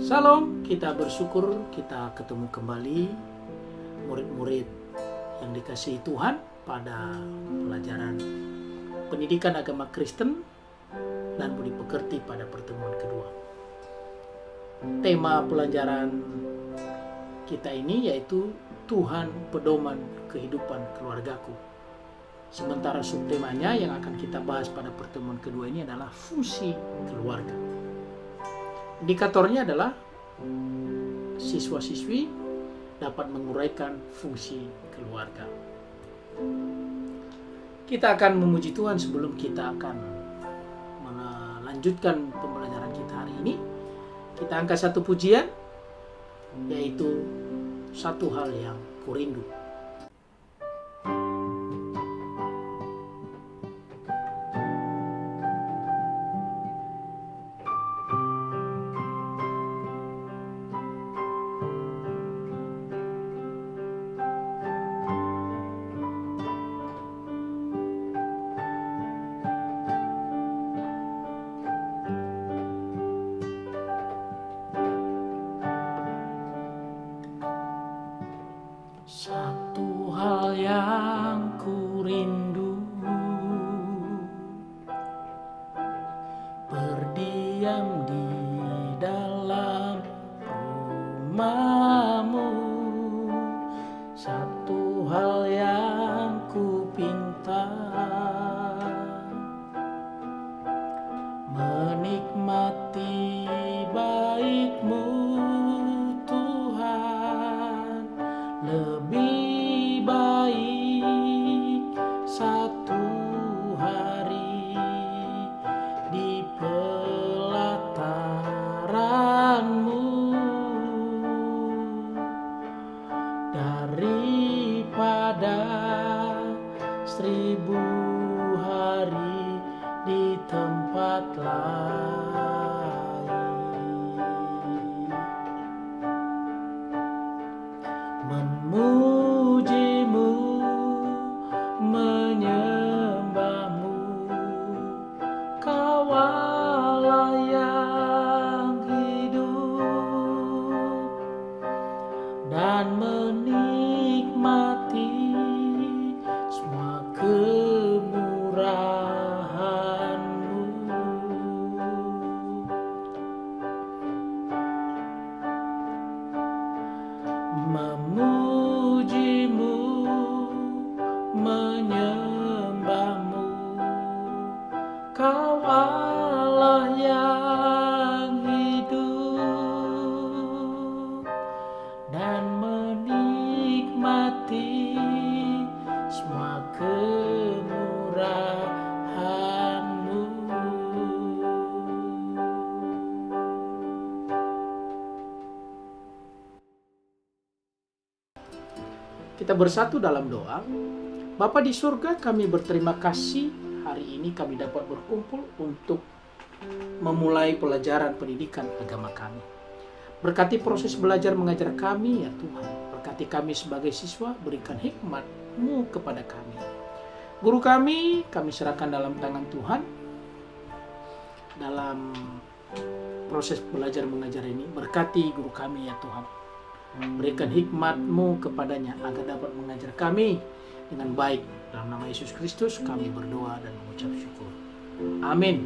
Salam, kita bersyukur kita ketemu kembali murid-murid yang dikasihi Tuhan pada pelajaran pendidikan agama Kristen dan budi pekerti pada pertemuan kedua. Tema pelajaran kita ini yaitu Tuhan pedoman kehidupan keluargaku. Sementara subtemanya yang akan kita bahas pada pertemuan kedua ini adalah fungsi keluarga. Indikatornya adalah siswa-siswi dapat menguraikan fungsi keluarga. Kita akan memuji Tuhan sebelum kita akan melanjutkan pembelajaran kita hari ini. Kita angkat satu pujian, yaitu satu hal yang kurindu. Satu hal yang kurindu, berdiam di dalam rumahmu. Satu hal yang kupinta, menikmati baik-Mu Tuhan. Lebih baik satu hari di pelataran-Mu daripada 1000 hari di tempat lain. Memuji-Mu, menyembah-Mu, Kau Allah yang hidup, dan menikmati semua kemurahan-Mu. Memuji-Mu, menyembah-Mu, Kau Allah yang hidup, dan menikmati semua kemurahan-Mu. Kita bersatu dalam doa. Bapa di surga, kami berterima kasih hari ini kami dapat berkumpul untuk memulai pelajaran pendidikan agama kami. Berkati proses belajar mengajar kami ya Tuhan. Berkati kami sebagai siswa, berikan hikmat-Mu kepada kami. Guru kami serahkan dalam tangan Tuhan. Dalam proses belajar mengajar ini, berkati guru kami ya Tuhan. Berikan hikmat-Mu kepadanya agar dapat mengajar kami dengan baik. Dalam nama Yesus Kristus kami berdoa dan mengucap syukur. Amin.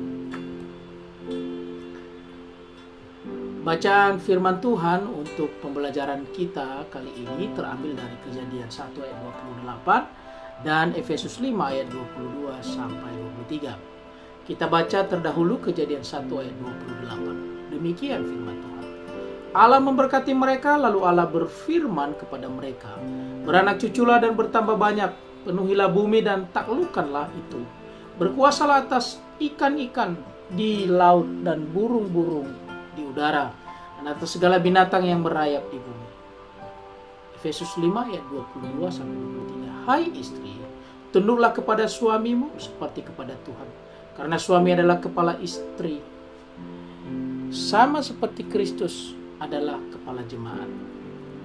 Bacaan firman Tuhan untuk pembelajaran kita kali ini terambil dari Kejadian 1 ayat 28 dan Efesus 5 ayat 22 sampai 23. Kita baca terdahulu Kejadian 1 ayat 28. Demikian firman Tuhan. Allah memberkati mereka, lalu Allah berfirman kepada mereka, beranak cuculah dan bertambah banyak, penuhilah bumi dan taklukkanlah itu. Berkuasalah atas ikan-ikan di laut dan burung-burung di udara, dan atas segala binatang yang merayap di bumi. Efesus 5 ayat 22 sampai 23. Hai istri, tunduklah kepada suamimu seperti kepada Tuhan, karena suami adalah kepala istri, sama seperti Kristus adalah kepala jemaat.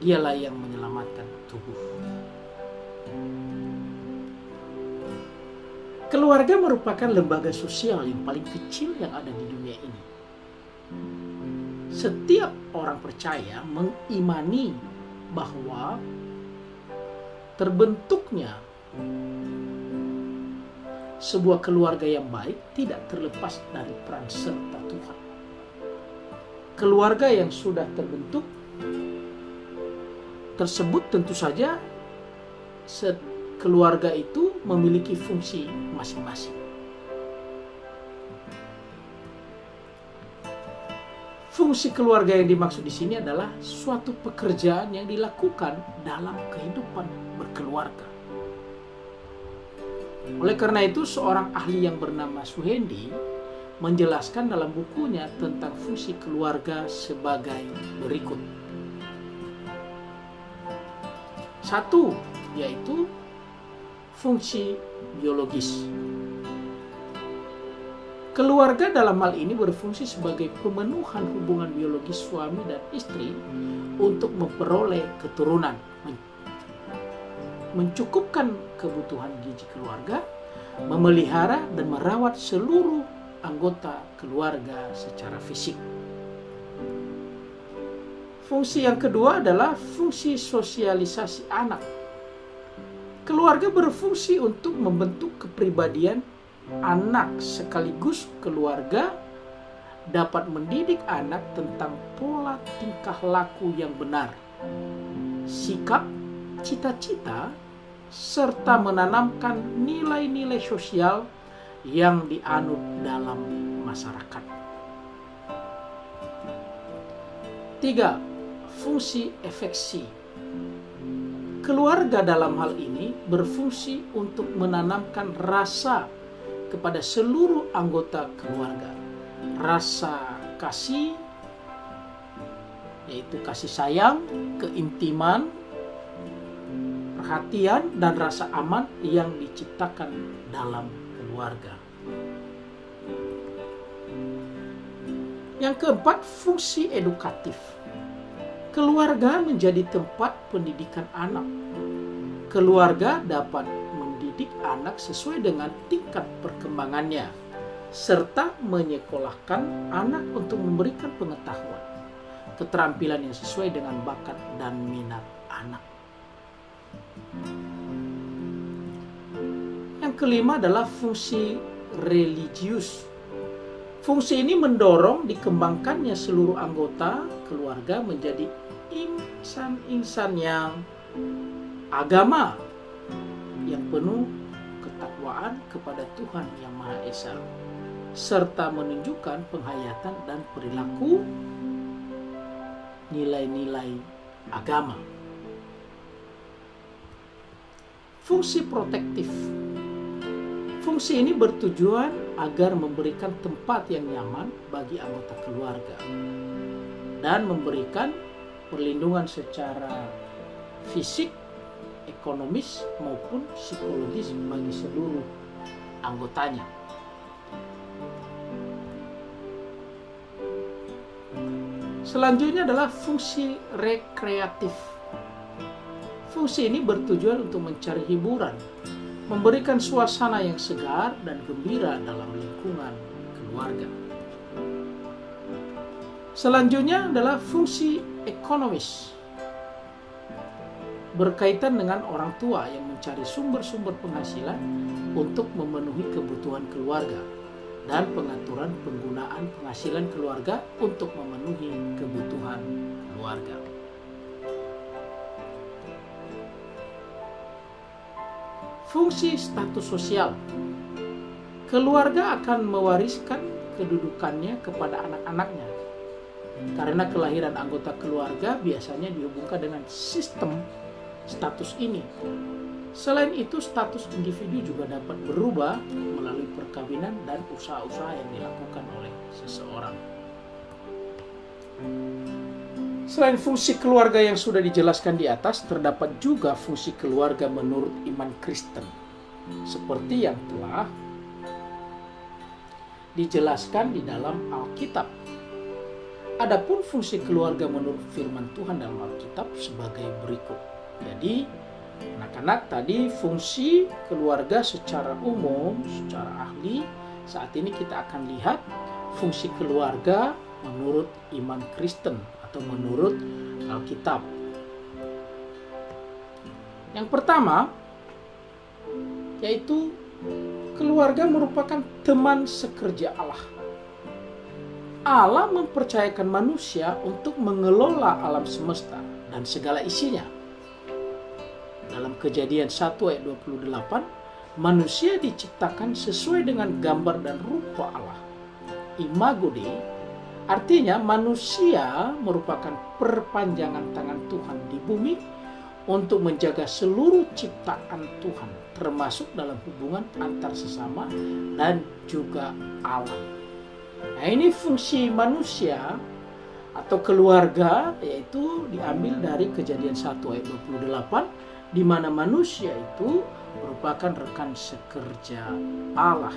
Dialah yang menyelamatkan tubuh. Keluarga merupakan lembaga sosial yang paling kecil yang ada di dunia ini. Setiap orang percaya mengimani bahwa terbentuknya sebuah keluarga yang baik tidak terlepas dari peran serta Tuhan. Keluarga yang sudah terbentuk tersebut tentu saja keluarga itu memiliki fungsi masing-masing. Fungsi keluarga yang dimaksud di sini adalah suatu pekerjaan yang dilakukan dalam kehidupan berkeluarga. Oleh karena itu, seorang ahli yang bernama Suhendi menjelaskan dalam bukunya tentang fungsi keluarga sebagai berikut. Satu, yaitu fungsi biologis. Keluarga dalam hal ini berfungsi sebagai pemenuhan hubungan biologis suami dan istri untuk memperoleh keturunan, mencukupkan kebutuhan gizi keluarga, memelihara dan merawat seluruh anggota keluarga secara fisik. Fungsi yang kedua adalah fungsi sosialisasi anak. Keluarga berfungsi untuk membentuk kepribadian anak, sekaligus keluarga dapat mendidik anak tentang pola tingkah laku yang benar, sikap, cita-cita, serta menanamkan nilai-nilai sosial yang dianut dalam masyarakat. 3. Fungsi afeksi. Keluarga dalam hal ini berfungsi untuk menanamkan rasa kepada seluruh anggota keluarga. Rasa kasih, yaitu kasih sayang, keintiman, perhatian, dan rasa aman yang diciptakan dalam keluarga. Yang keempat, fungsi edukatif. Keluarga menjadi tempat pendidikan anak. Keluarga dapat mendidik anak sesuai dengan tingkat perkembangannya, serta menyekolahkan anak untuk memberikan pengetahuan, keterampilan yang sesuai dengan bakat dan minat anak. Yang kelima adalah fungsi religius. Fungsi ini mendorong dikembangkannya seluruh anggota keluarga menjadi insan-insan yang agama, yang penuh ketakwaan kepada Tuhan Yang Maha Esa, serta menunjukkan penghayatan dan perilaku nilai-nilai agama. Fungsi protektif. Fungsi ini bertujuan agar memberikan tempat yang nyaman bagi anggota keluarga dan memberikan perlindungan secara fisik, ekonomis maupun psikologis bagi seluruh anggotanya. Selanjutnya adalah fungsi rekreatif. Fungsi ini bertujuan untuk mencari hiburan, memberikan suasana yang segar dan gembira dalam lingkungan keluarga. Selanjutnya adalah fungsi ekonomis. Berkaitan dengan orang tua yang mencari sumber-sumber penghasilan untuk memenuhi kebutuhan keluarga dan pengaturan penggunaan penghasilan keluarga untuk memenuhi kebutuhan keluarga. Fungsi status sosial. Keluarga akan mewariskan kedudukannya kepada anak-anaknya, karena kelahiran anggota keluarga biasanya dihubungkan dengan sistem status ini. Selain itu, status individu juga dapat berubah melalui perkawinan dan usaha-usaha yang dilakukan oleh seseorang. Selain fungsi keluarga yang sudah dijelaskan di atas, terdapat juga fungsi keluarga menurut iman Kristen, seperti yang telah dijelaskan di dalam Alkitab. Adapun fungsi keluarga menurut firman Tuhan dalam Alkitab sebagai berikut. Jadi, anak-anak, tadi fungsi keluarga secara umum, secara ahli. Saat ini kita akan lihat fungsi keluarga menurut iman Kristen atau menurut Alkitab. Yang pertama, yaitu keluarga merupakan teman sekerja Allah. Allah mempercayakan manusia untuk mengelola alam semesta dan segala isinya. Dalam Kejadian 1 ayat 28, manusia diciptakan sesuai dengan gambar dan rupa Allah. Imago Dei, artinya manusia merupakan perpanjangan tangan Tuhan di bumi untuk menjaga seluruh ciptaan Tuhan, termasuk dalam hubungan antar sesama dan juga Allah. Nah, ini fungsi manusia atau keluarga, yaitu diambil dari Kejadian 1 ayat 28, di mana manusia itu merupakan rekan sekerja Allah.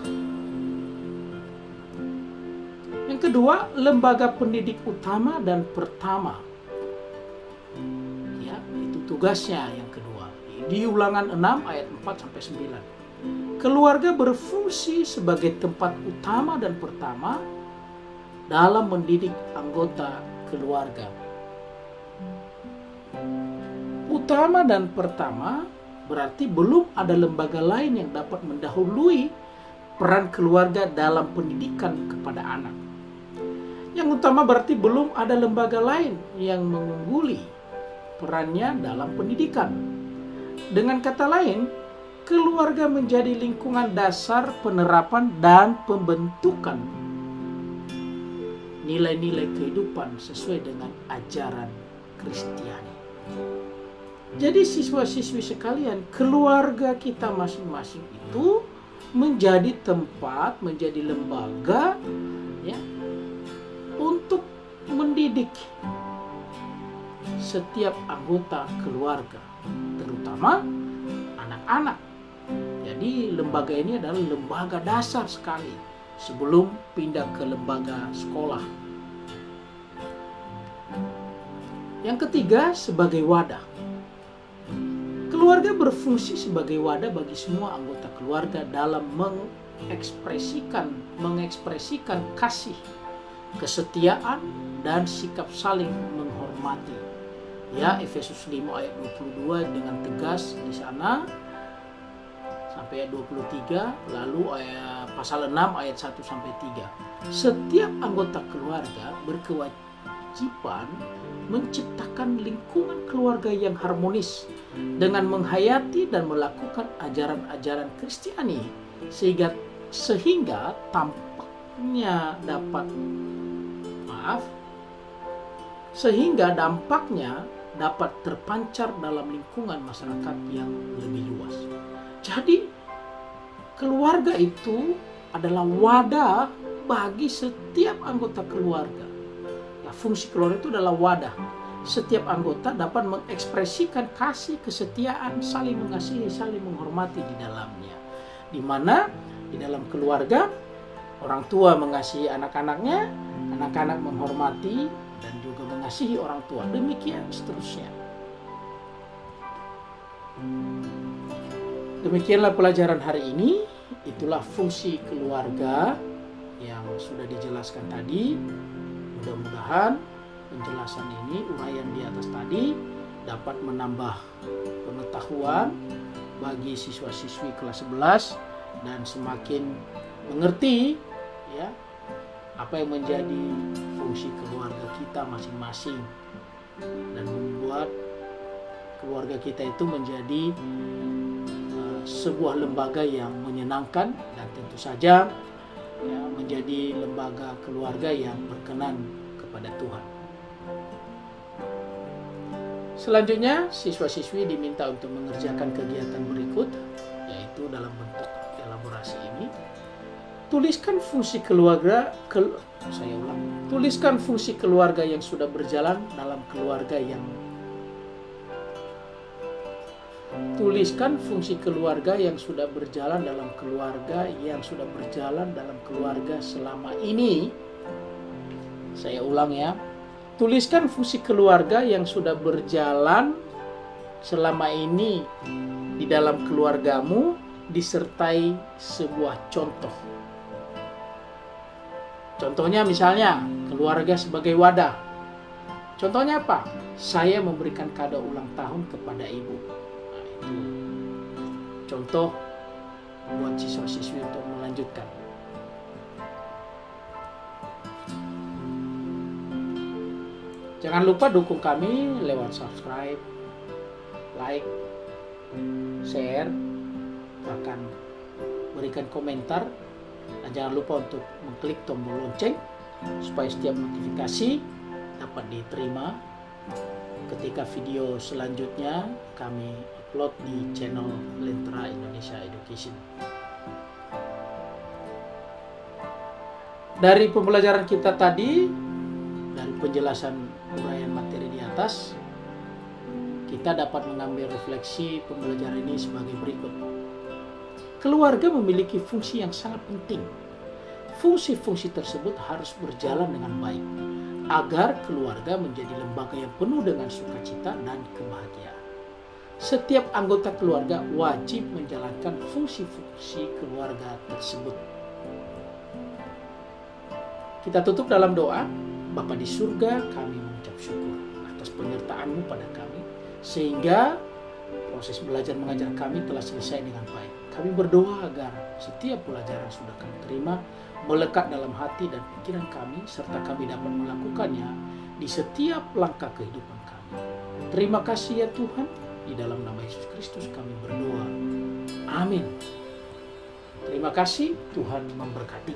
Yang kedua, lembaga pendidik utama dan pertama. Ya, itu tugasnya yang kedua. Di Ulangan 6 ayat 4-9. Keluarga berfungsi sebagai tempat utama dan pertama dalam mendidik anggota keluarga. Utama dan pertama berarti belum ada lembaga lain yang dapat mendahului peran keluarga dalam pendidikan kepada anak. Yang utama berarti belum ada lembaga lain yang mengungguli perannya dalam pendidikan. Dengan kata lain, keluarga menjadi lingkungan dasar penerapan dan pembentukan nilai-nilai kehidupan sesuai dengan ajaran Kristiani. Jadi siswa-siswi sekalian, keluarga kita masing-masing itu menjadi tempat, menjadi lembaga ya, untuk mendidik setiap anggota keluarga, terutama anak-anak. Jadi lembaga ini adalah lembaga dasar sekali sebelum pindah ke lembaga sekolah. Yang ketiga, sebagai wadah. Keluarga berfungsi sebagai wadah bagi semua anggota keluarga dalam mengekspresikan kasih, kesetiaan, dan sikap saling menghormati. Ya, Efesus 5 ayat 22 dengan tegas di sana sampai ayat 23, lalu pasal 6 ayat 1-3. Setiap anggota keluarga berkewajiban menciptakan lingkungan keluarga yang harmonis dengan menghayati dan melakukan ajaran-ajaran Kristiani sehingga dampaknya dapat terpancar dalam lingkungan masyarakat yang lebih luas. Jadi keluarga itu adalah wadah bagi setiap anggota keluarga. Ya, fungsi keluarga itu adalah wadah. Setiap anggota dapat mengekspresikan kasih, kesetiaan, saling mengasihi, saling menghormati di dalamnya. Di mana di dalam keluarga orang tua mengasihi anak-anaknya, anak-anak menghormati dan juga mengasihi orang tua. Demikian seterusnya. Demikianlah pelajaran hari ini. Itulah fungsi keluarga yang sudah dijelaskan tadi. Mudah-mudahan penjelasan ini, uraian di atas tadi dapat menambah pengetahuan bagi siswa-siswi kelas 11 dan semakin mengerti ya apa yang menjadi fungsi keluarga kita masing-masing dan membuat keluarga kita itu menjadi sebuah lembaga yang menyenangkan dan tentu saja ya, menjadi lembaga keluarga yang berkenan kepada Tuhan. Selanjutnya, siswa-siswi diminta untuk mengerjakan kegiatan berikut, yaitu dalam bentuk elaborasi ini. Tuliskan fungsi keluarga, tuliskan fungsi keluarga yang sudah berjalan dalam keluarga yang Tuliskan fungsi keluarga yang sudah berjalan dalam keluarga selama ini. Saya ulang ya. Tuliskan fungsi keluarga yang sudah berjalan selama ini di dalam keluargamu disertai sebuah contoh. Contohnya misalnya keluarga sebagai wadah. Contohnya apa? Saya memberikan kado ulang tahun kepada ibu. Nah, itu contoh buat siswa-siswi untuk melanjutkan. Jangan lupa dukung kami lewat subscribe, like, share, bahkan berikan komentar. Dan jangan lupa untuk mengklik tombol lonceng supaya setiap notifikasi dapat diterima ketika video selanjutnya kami upload di channel Lentera Indonesia Education. Dari pembelajaran kita tadi, dari penjelasan uraian materi di atas, kita dapat mengambil refleksi pembelajaran ini sebagai berikut. Keluarga memiliki fungsi yang sangat penting. Fungsi-fungsi tersebut harus berjalan dengan baik agar keluarga menjadi lembaga yang penuh dengan sukacita dan kebahagiaan. Setiap anggota keluarga wajib menjalankan fungsi-fungsi keluarga tersebut. Kita tutup dalam doa. Bapa di surga, kami mengucap syukur atas penyertaan-Mu pada kami, sehingga proses belajar mengajar kami telah selesai dengan baik. Kami berdoa agar setiap pelajaran sudah kami terima melekat dalam hati dan pikiran kami, serta kami dapat melakukannya di setiap langkah kehidupan kami. Terima kasih ya Tuhan, di dalam nama Yesus Kristus kami berdoa. Amin. Terima kasih, Tuhan memberkati.